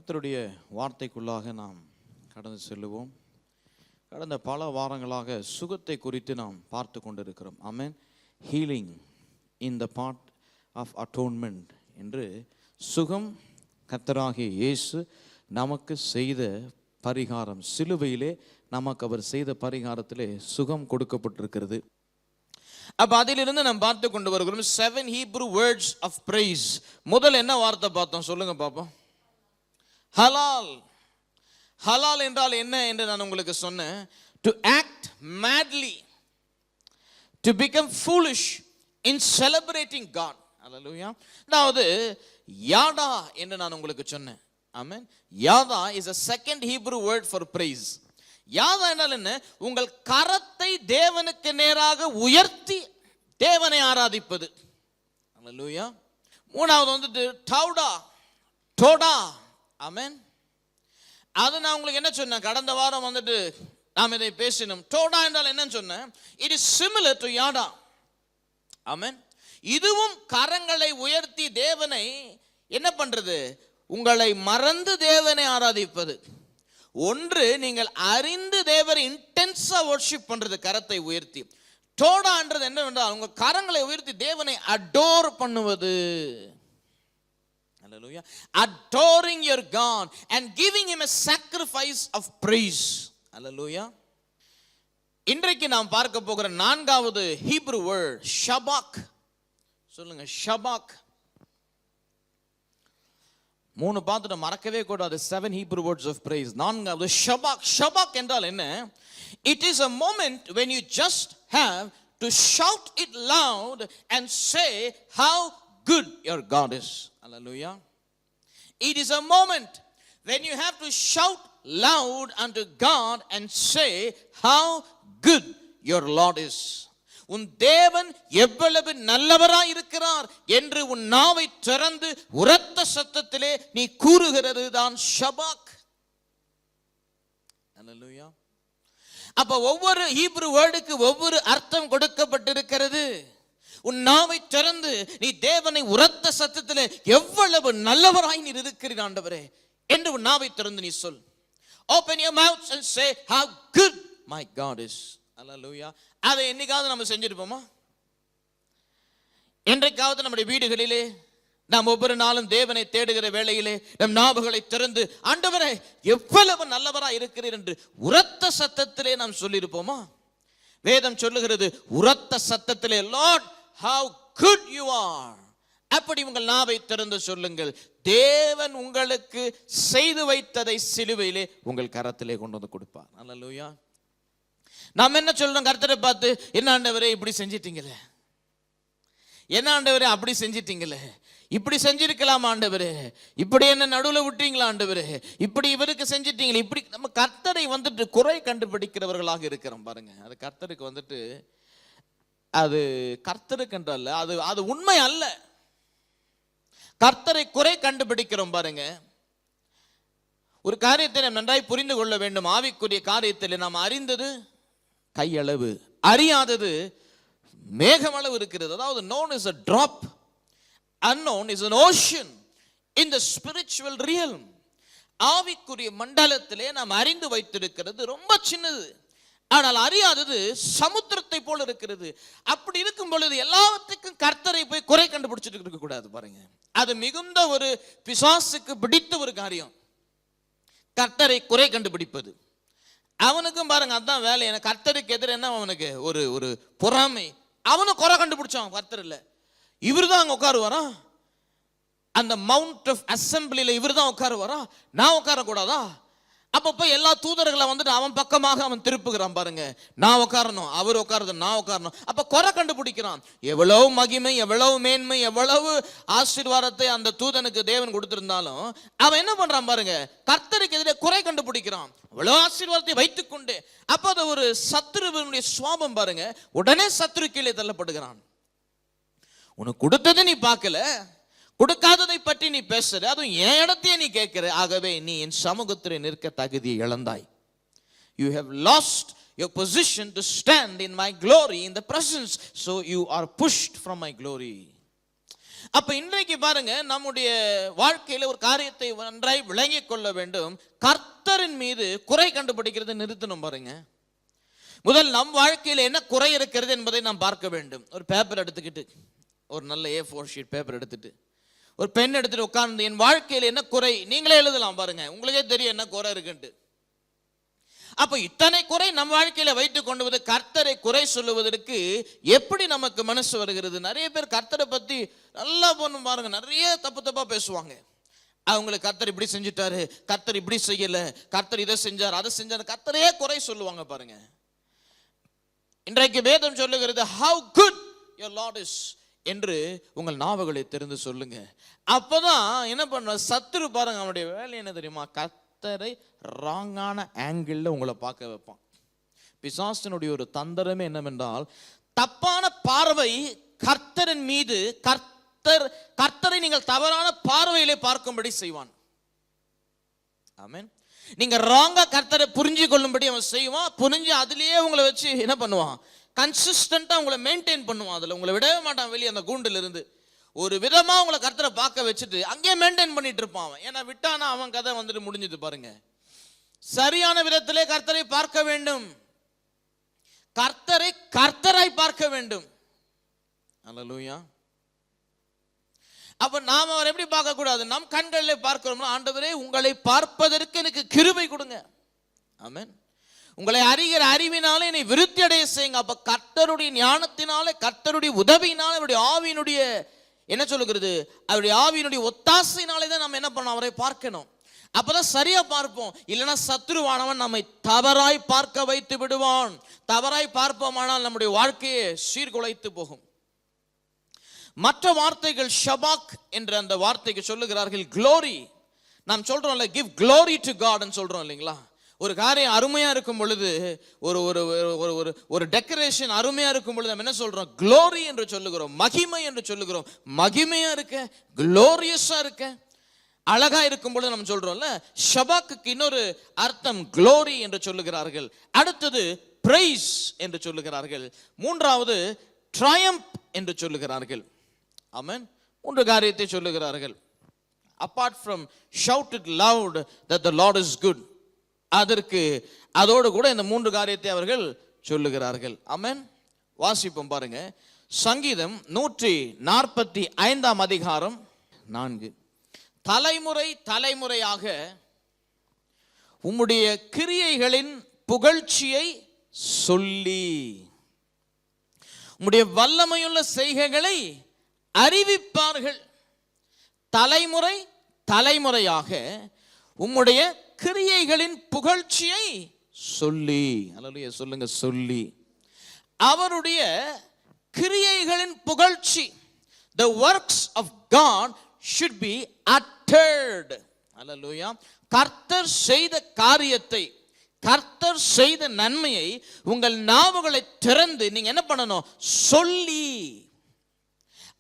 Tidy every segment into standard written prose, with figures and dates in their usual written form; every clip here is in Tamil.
கர்த்தருடைய வார்த்தைக்குள்ளாக நாம் கடந்து செல்லுவோம். கடந்த பல வாரங்களாக சுகத்தை குறித்து நாம் பார்த்து கொண்டிருக்கிறோம். Amen. Healing in the part of atonement என்று சுகம் கர்த்தராகிய இயேசு நமக்கு செய்த பரிகாரம், சிலுவையிலே நமக்கு அவர் செய்த பரிகாரத்திலே சுகம் கொடுக்கப்பட்டிருக்கிறது. அப்ப அதிலிருந்து நாம் பார்த்து கொண்டு வருகிறோம் 7 Hebrew words of praise. முதல் என்ன வார்த்தை பார்த்தோம் சொல்லுங்க பாப்போம்? ஹலால். ஹலால் என்றால் என்ன என்று நான் உங்களுக்கு சொன்னேன். To act madly, to become foolish in celebrating God. Hallelujah. அதாவது யாடா என்று நான் உங்களுக்கு சொன்னேன். ஆமென். யாதா is a second Hebrew word for praise. யாதா என்றால் என்ன? உங்கள் கரத்தை தேவனுக்கு நேராக உயர்த்தி தேவனை ஆராதிப்பது. ஹல்லேலூயா. மூணாவது வந்துட்டு டவுடா, டோடா. ஆமென். அது நான் உங்களுக்கு என்ன சொன்னேன்? கடந்த வாரம் வந்துட்டு நாம் இதை பேசினோம். டோடா என்றால் என்னன்னு சொன்னேன்? இட் இஸ் சிமிலர் டு யாடா. ஆமென். இதுவும் கரங்களை உயர்த்தி தேவனை என்ன பண்றது? உங்களை மறந்து தேவனை ஆராதிப்பது. ஒன்று, நீங்கள் அறிந்து தேவரை இன்டென்ஸா வொர்ஷிப் பண்றது, கரத்தை உயர்த்தி. டோடான்றது என்னவென்றால் உங்க கரங்களை உயர்த்தி தேவனை அடோர் பண்ணுவது. Hallelujah. Adoring your God and giving him a sacrifice of praise. Hallelujah. இன்றைக்கு நாம் பார்க்க போகிற நான்காவது ஹீப்ரு வேர்ட் ஷபாக். சொல்லுங்க ஷபாக். மூணு பார்த்துட்டு மறக்கவே கூடாது. 7 Hebrew words of praise. நான்காவது ஷபாக். ஷபாக் என்றால் என்ன? It is a moment when you just have to shout it loud and say how good your God is. Hallelujah. It is a moment when you have to shout loud unto God and say how good your Lord is. உன் தேவன் எவ்வளவு நல்லவராய் இருக்கிறார் என்று உன் நாவை திறந்து உரத்த சத்தத்திலே நீ கூறுகிறது தான் ஷபாக். ஹல்லேலூயா. அப்ப ஒவ்வொரு ஹீப்ரு வேர்டுக்கு ஒவ்வொரு அர்த்தம் கொடுக்கப்பட்டிருக்கிறது. உன் நாவை திறந்து நீ தேவனை உரத்த சத்தத்திலே எவ்வளவு நல்லவராய் நீர் இருக்கிறீர் ஆண்டவரே என்று உன் நாவை திறந்து நீ சொல். Open your mouth and say how good my God is. Hallelujah. அதை என்னைக்காவது நம்ம செஞ்சிருப்போமா? என்றைக்காவது நம்முடைய வீடுகளிலே நாம் ஒவ்வொரு நாளும் தேவனை தேடுகிற வேளையிலே நம் நாவுகளை திறந்து ஆண்டவரே எவ்வளவு நல்லவராய் இருக்கிறீர் என்று உரத்த சத்தத்திலே நாம் சொல்லியிருப்போமா? வேதம் சொல்லுகிறது உரத்த சத்தத்திலே Lord how good you are. அப்படி உங்கள் நாவை திறந்து சொல்லுங்கள். தேவன் உங்களுக்கு செய்து வைத்ததை சிலுவையிலே உங்கள் கரத்திலே கொண்டு வந்து கொடுப்பார். ஹல்லேலூயா. நாம் என்ன சொல்றோம்? கர்த்தரை பார்த்து என்ன ஆண்டவரே இப்படி செஞ்சிட்டீங்களே, என்ன ஆண்டவரே அப்படி செஞ்சிட்டீங்களே, இப்படி செஞ்சிருக்கலாம் ஆண்டவரே, இப்படி என்ன நடுவில் விட்டீங்களா ஆண்டவரே, இப்படி இவருக்கு செஞ்சிட்டீங்களே, இப்படி நம்ம கர்த்தரை வந்துட்டு குறை கண்டுபிடிக்கிறவர்களாக இருக்கிறோம் பாருங்க. அது கர்த்தருக்கு வந்துட்டு அது கர்த்தருக்கு என்றல்ல, அது அது உண்மை அல்ல. கர்த்தரை குறை கண்டுபிடிக்கிறோம் பாருங்க. ஒரு காரியத்தை நாம் நன்றாய் புரிந்து கொள்ள வேண்டும். ஆவிக்குரிய காரியத்தில் நாம் அறிந்தது கையளவு, அறியாதது மேகமளவு இருக்கிறது. அதாவது known is a drop, unknown is an ocean in the spiritual realm. ஆவிக்குரிய மண்டலத்திலே நாம் அறிந்து வைத்திருக்கிறது ரொம்ப சின்னது, ஆனால் அறியாதது சமுத்திரத்தை போல இருக்கிறது. அப்படி இருக்கும் பொழுது எல்லாவற்றுக்கும் கர்த்தரை போய் குறை கண்டுபிடிச்சிட்டு இருக்க கூடாது பாருங்க. அது மிகுந்த ஒரு பிசாசுக்கு பிடித்த ஒரு காரியம், கர்த்தரை குறை கண்டுபிடிப்பது. அவனுக்கும் பாருங்க அதான் வேலை. எனக்கு கர்த்தருக்கு எதிர என்ன அவனுக்கு ஒரு ஒரு பொறாமை. அவனும் குறை கண்டுபிடிச்சான். கர்த்தர் இல்ல, இவர் தான் அங்க உட்காருவாரா? அந்த மவுண்ட் ஆஃப் அசம்பிளில இவர் தான் உட்காருவாரா? நான் உட்கார கூடாதா? அப்ப போய் எல்லா தூதர்களை வந்துட்டு அவன் பக்கமாக அவன் திருப்புகிறான் பாருங்க. நான் உட்காரணும், அவர் உட்காருது, நான் உட்காரணும். அப்ப குறை கண்டுபிடிக்கிறான். எவ்வளவு மகிமை, எவ்வளவு மேன்மை, எவ்வளவு ஆசீர்வாதத்தை அந்த தூதனுக்கு தேவன் கொடுத்திருந்தாலும் அவன் என்ன பண்றான் பாருங்க, கர்த்தருக்கு எதிரே குறை கண்டுபிடிக்கிறான். அவ்வளவு ஆசீர்வாதத்தை வைத்துக் கொண்டு அப்ப அது ஒரு சத்துருவினுடைய சுவாபம் பாருங்க. உடனே சத்துரு கீழே தள்ளப்படுகிறான். உனக்கு கொடுத்தது நீ பார்க்கல, கொடுக்காததை பற்றி நீ பேசுற, அதுவும் என் இடத்தையே நீ கேட்கிற. ஆகவே நீ என் சமூகத்தில் நிற்க தகுதியை இழந்தாய். You have lost your position to stand in my glory, in the presence, so you are pushed from my glory. அப்ப இன்றைக்கு பாருங்க, நம்முடைய வாழ்க்கையில ஒரு காரியத்தை நன்றாய் விளங்கிக் கொள்ள வேண்டும். கர்த்தரின் மீது குறை கண்டுபிடிக்கிறது நிறுத்தணும். பாருங்க, முதல் நம் வாழ்க்கையில என்ன குறை இருக்கிறது என்பதை நாம் பார்க்க வேண்டும். ஒரு பேப்பர் எடுத்துக்கிட்டு, ஒரு நல்ல A4 ஷீட் பேப்பர் எடுத்துட்டு, ஒரு பென் எடுத்துட்டு உட்கார்ந்து என் வாழ்க்கையில என்ன குறை நீங்களே எழுதலாம். பாருங்க, உங்களுக்கே தெரியும் என்ன குறை இருக்குன்ட்டு. அப்ப இத்தனை குறை நம் வாழ்க்கையில வைத்துக் கொண்டு கர்த்தரை குறை சொல்லுவதற்கு எப்படி நமக்கு மனசு வருகிறது? நிறைய பேர் கர்த்தரை பத்தி நல்லா பொண்ணு பாருங்க, நிறைய தப்பா பேசுவாங்க. அவங்களுக்கு கர்த்தர் இப்படி செஞ்சுட்டாரு, கர்த்தர் இப்படி செய்யல, கர்த்தர் இதை செஞ்சார், அதை செஞ்சார், கர்த்தரையே குறை சொல்லுவாங்க. பாருங்க, இன்றைக்கு வேதம் சொல்லுகிறது how good your Lord is என்று உங்கள் நாவுகளை தெரிந்து சொல்லுங்க. அப்பதான் என்ன பண்ண சத்துரு பாருங்க, அவனுடைய வேலை என்ன தெரியுமா? கர்த்தரை ராங்கான ஆங்கிள் உங்களை பார்க்க வைப்பான். பிசாசினுடைய ஒரு தந்திரமே என்னவென்றால், தப்பான பார்வை கர்த்தரின் மீது, கர்த்தரை நீங்கள் தவறான பார்வையிலே பார்க்கும்படி செய்வான். ஆமென். நீங்க ராங்கா கர்த்தரை புரிஞ்சு கொள்ளும்படி அவன் செய்வான். புரிஞ்சு அதுலயே உங்களை வச்சு என்ன பண்ணுவான்? கன்சிஸ்டன்டா உங்களை மெயின்டைன் பண்ணுவான். அதுல உங்களை விடவே மாட்டான் வெளியே அந்த கூண்டுல இருந்து. ஒரு விதமா உங்களை கர்த்தரை பார்க்க வச்சுட்டு அங்கேயே மெயின்டைன் பண்ணிட்டு இருப்பான் அவன். ஏன்னா விட்டானா அவன் கதை வந்துட்டு முடிஞ்சது. பாருங்க, சரியான விதத்திலே கர்த்தரை பார்க்க வேண்டும். கர்த்தரை கர்த்தராய் பார்க்க வேண்டும். அல்லேலூயா. அப்ப நாம அவர் எப்படி பார்க்க கூடாது? நம் கண்களிலே பார்க்கிறோம்னா, ஆண்டவரே உங்களை பார்ப்பதற்கு எனக்கு கிருபை கொடுங்க. ஆமென். உங்களை அறிகிற அறிவினாலே என்னை விருத்தி அடைய செய்யுங்க. அப்ப கர்த்தருடைய ஞானத்தினாலே, கர்த்தருடைய உதவியினாலே, அவருடைய ஆவியினுடைய என்ன சொல்லுகிறது, அவருடைய ஆவியினுடைய ஒத்தாசையினாலே தான் நம்ம என்ன பண்ணணும்? அவரை பார்க்கணும். அப்பதான் சரியா பார்ப்போம். இல்லைன்னா சத்ருவானவன் நம்மை தவறாய் பார்க்க வைத்து விடுவான். தவறாய் பார்ப்போமானால் நம்முடைய வாழ்க்கையை சீர்குலைத்து போகும். மற்ற வார்த்தைகள் ஷபாக் என்ற அந்த வார்த்தைக்கு சொல்லுகிறார்கள் க்ளோரி. நாம் சொல்றோம்ல, கிவ் க்ளோரி டு காட் சொல்றோம் இல்லைங்களா? ஒரு காரியம் அருமையா இருக்கும் பொழுது, ஒரு ஒரு ஒரு ஒரு டெக்கரேஷன் அருமையா இருக்கும் பொழுது நம்ம என்ன சொல்றோம்? க்ளோரி என்று சொல்லுகிறோம், மகிமை என்று சொல்லுகிறோம். மகிமையா இருக்க, க்ளோரியஸா இருக்க, அழகா இருக்கும் பொழுது நம்ம சொல்றோம்ல. ஷபாக்கு இன்னொரு அர்த்தம் க்ளோரி என்று சொல்லுகிறார்கள். அடுத்தது பிரைஸ் என்று சொல்லுகிறார்கள். மூன்றாவது ட்ரையம்ப் என்று சொல்லுகிறார்கள். ஆமென். மூன்று காரியத்தை சொல்லுகிறார்கள். apart from shouted loud that the Lord is good, அதோடு கூட இந்த மூன்று காரியத்தை அவர்கள் சொல்லுகிறார்கள். ஆமென். வாசிப்போம் பாருங்க, சங்கீதம் 145 அதிகாரம் 4. தலைமுறை தலைமுறையாக உம்முடைய கிரியைகளின் புகழ்ச்சியை சொல்லி உம்முடைய வல்லமையுள்ள செய்கைகளை அறிவிப்பார்கள். தலைமுறை தலைமுறையாக உம்முடைய கிரியைகளின் புகழ்ச்சியை சொல்லி. அல்லேலூயா சொல்லுங்க, சொல்லி. அவருடைய கிரியைகளின் புகழ்ச்சி, the works of God should be uttered. அல்லேலூயா. கர்த்தர் செய்த காரியத்தை, கர்த்தர் செய்த நன்மையை உங்கள் நாவுகளை திறந்து நீங்க என்ன பண்ணணும்? சொல்லி.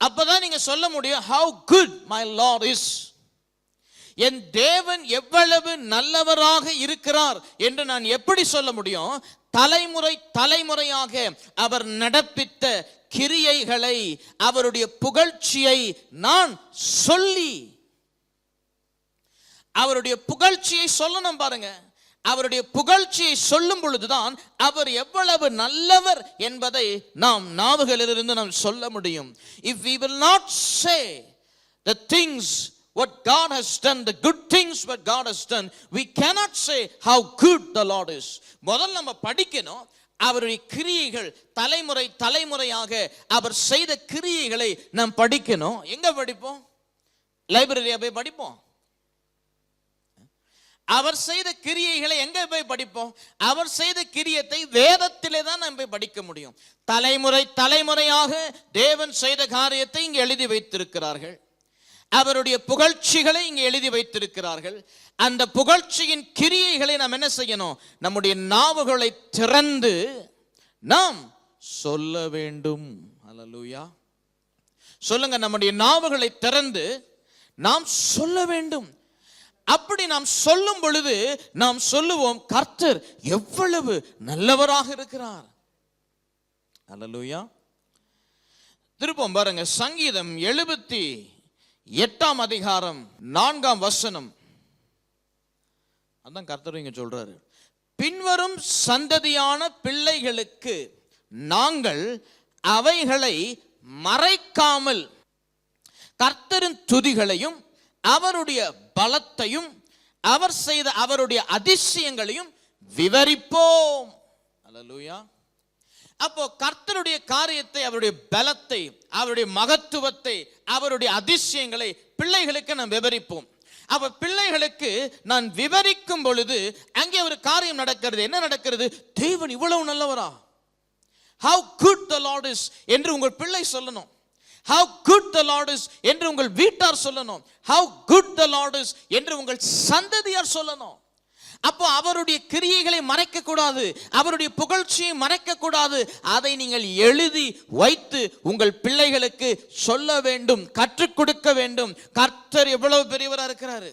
அப்பதான் நீங்க சொல்ல முடியும், how good my Lord is. என் தேவன் எவ்வளவு நல்லவராக இருக்கிறார் என்று நான் எப்படி சொல்ல முடியும்? தலைமுறை தலைமுறையாக அவர் நடப்பித்த கிரியைகளை, அவருடைய புகழ்ச்சியை நான் சொல்லி, அவருடைய புகழ்ச்சியை சொல்லணும். பாருங்க, அவருடைய புகழ்ச்சியை சொல்லும் பொழுதுதான் அவர் எவ்வளவு நல்லவர் என்பதை நாம் நாவுகளிலிருந்து நாம் சொல்ல முடியும். If we will not say the things what God has done, the good things what God has done, we cannot say how good the Lord is. முதல்ல நம்ம படிக்கணும் அவருடைய கிரியைகள், தலைமுறை தலைமுறையாக அவர் செய்த கிரியைகளை நாம் படிக்கணும். எங்க படிப்போம்? லைப்ரரியா போய் படிப்போம்? அவர் செய்த கிரியைகளை எங்க போய் படிப்போம்? அவர் செய்த கிரியத்தை வேதத்திலே தான் நாம் போய் படிக்க முடியும். தலைமுறை தலைமுறையாக தேவன் செய்த காரியத்தை இங்கே எழுதி வைத்திருக்கிறார்கள். அவருடைய புகழ்ச்சிகளை இங்கே எழுதி வைத்திருக்கிறார்கள். அந்த புகழ்ச்சியின் கிரியைகளை நாம் என்ன செய்யணும்? நம்முடைய நாவுகளை திறந்து நாம் சொல்ல வேண்டும். அல்லேலூயா சொல்லுங்க. நம்முடைய நாவுகளை திறந்து நாம் சொல்ல வேண்டும். அப்படி நாம் சொல்லும் பொழுது நாம் சொல்லுவோம், கர்த்தர் எவ்வளவு நல்லவராக இருக்கிறார். அல்லேலூயா. திருப்பம் பாருங்க, சங்கீதம் 78 அதிகாரம் 4 வசனம். அதான் கர்த்தர் இங்க சொல்றாரு, பின்வரும் சந்ததியான பிள்ளைகளுக்கு நாங்கள் அவைகளை மறைக்காமல் கர்த்தரின் துதிகளையும் அவருடைய பலத்தையும் அவர் செய்த அவருடைய அதிசயங்களையும் விவரிப்போம். அல்லேலூயா. அப்போ கர்த்தருடைய காரியத்தை, அவருடைய பலத்தை, அவருடைய மகத்துவத்தை, அவருடைய அதிசயங்களை பிள்ளைகளுக்கு நாம் விவரிப்போம். அப்ப பிள்ளைகளுக்கு நான் விவரிக்கும் பொழுது அங்கே ஒரு காரியம் நடக்கிறது. என்ன நடக்கிறது? தேவன் இவ்வளவு நல்லவரா, how good the Lord is என்று உங்கள் பிள்ளை சொல்லணும். how good the Lord is என்று உங்கள் வீட்டார் சொல்லணும். how good the Lord is என்று உங்கள் சந்ததியார் சொல்லணும். அப்போ அவருடைய கிரியைகளை மறைக்க கூடாது, அவருடைய புகழ்ச்சியை மறைக்க கூடாது. அதை நீங்கள் எழுதி வைத்து உங்கள் பிள்ளைகளுக்கு சொல்ல வேண்டும், கற்றுக் கொடுக்க வேண்டும். கர்த்தர் எவ்வளவு பெரியவராக இருக்கிறாரு.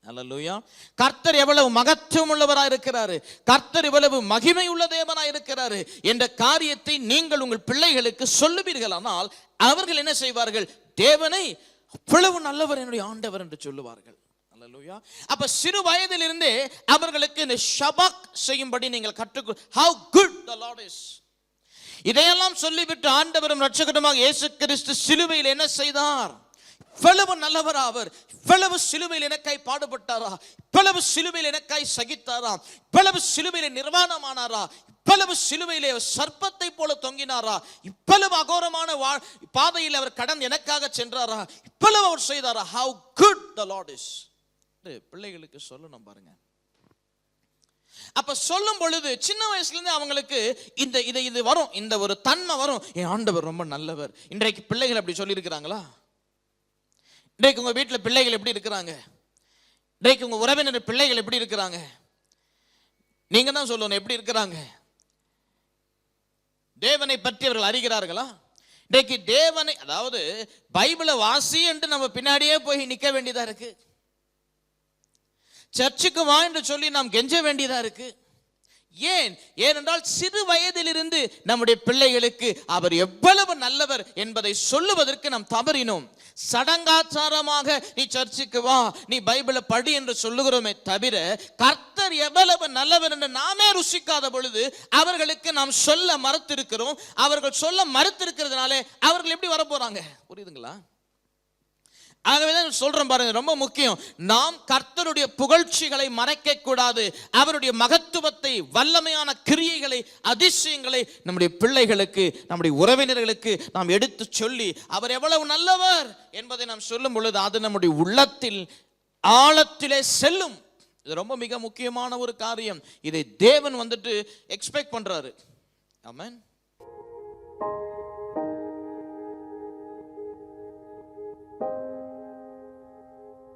அல்லேலூயா. கர்த்தர் எவ்வளவு மகத்துவம் உள்ளவராக இருக்கிறாரு, கர்த்தர் எவ்வளவு மகிமை உள்ள தேவனாக இருக்கிறாரு என்ற காரியத்தை நீங்கள் உங்கள் பிள்ளைகளுக்கு சொல்லுவீர்கள். ஆனால் அவர்கள் என்ன செய்வார்கள்? தேவனை அவ்வளவு நல்லவர், என்னுடைய ஆண்டவர் என்று சொல்லுவார்கள். அல்லேலூயா. அப்ப சிறு வயதிலிருந்தே அவர்களுக்கு இந்த ஷபாக் செய்யும்படி நீங்கள் கற்றுக் how good the Lord is. இதையெல்லாம் சொல்லிவிட்டு ஆண்டவரும் இரட்சகருமாக இயேசு கிறிஸ்து சிலுவையில் என்ன செய்தார்? இவ்வளவு நல்லவர் அவர், இவ்வளவு சிலுவையில் எனக்காய் பாடுபட்டாரா, இவ்வளவு சிலுவையில் எனக்காய் சகித்தாரா, இவ்வளவு சிலுவையில் நிர்வாணமானாரா, இவ்வளவு சிலுவையிலே சர்ப்பத்தை போல தொங்கினாரா, இவ்வளவு அகோரமான பாதையில் அவர் கடந்து எனக்காக சென்றாரா, இவ்வளவு அவர் செய்தாரா. how good the Lord is. பிள்ளைகளுக்கு சொல்லணும் பாருங்க. அப்ப சொல்லும் பொழுது சின்ன வயசுல இருந்து அவங்களுக்கு இது வரும், இந்த ஒரு தன்மை வரும், என் ஆண்டவர் ரொம்ப நல்லவர். இன்றைக்கு பிள்ளைகள் அப்படி சொல்லி இருக்கிறாங்களா? இன்றைக்கு உங்க வீட்டுல பிள்ளைகள் எப்படி இருக்கிறாங்க? இன்றைக்கு உங்க உறவினர் பிள்ளைகள் எப்படி இருக்கிறாங்க? நீங்க தான் சொல்லணும் எப்படி இருக்கிறாங்க. தேவனை பற்றி அவர்கள் அறிகிறார்களா? இன்றைக்கு தேவனை, அதாவது பைபிளை வாசி என்று நம்ம பின்னாடியே போய் நிக்க வேண்டியதா இருக்கு. சர்ச்சுக்கு வா என்று சொல்லி நாம் கெஞ்ச வேண்டியதா இருக்கு. ஏனென்றால் சிறு வயதிலிருந்து நம்முடைய பிள்ளைகளுக்கு அவர் எவ்வளவு நல்லவர் என்பதை சொல்லுவதற்கு நாம் தவறினோம். சடங்காச்சாரமாக நீ சர்ச்சுக்கு வா, நீ பைபிளை படி என்று சொல்லுகிறோமே தவிர கர்த்தர் எவ்வளவு நல்லவர் என்று நாமே ருசிக்காத பொழுது அவர்களுக்கு நாம் சொல்ல மறுத்திருக்கிறோம். அவர்கள் சொல்ல மறுத்திருக்கிறதுனாலே அவர்கள் எப்படி வர போறாங்க? புரியுதுங்களா? ஆகவேதான் சொல்றேன் பாருங்க, ரொம்ப முக்கியம். நாம் கர்த்தருடைய புகழ்ச்சிகளை மறைக்க கூடாது. அவருடைய மகத்துவத்தை, வல்லமையான கிரியைகளை, அதிசயங்களை நம்முடைய பிள்ளைகளுக்கு, நம்முடைய உறவினர்களுக்கு நாம் எடுத்து சொல்லி அவர் எவ்வளவு நல்லவர் என்பதை நாம் சொல்லும் பொழுது அது நம்முடைய உள்ளத்தில் ஆழத்திலே செல்லும். இது ரொம்ப மிக முக்கியமான ஒரு காரியம். இதை தேவன் எக்ஸ்பெக்ட் பண்றாரு. ஆமென்.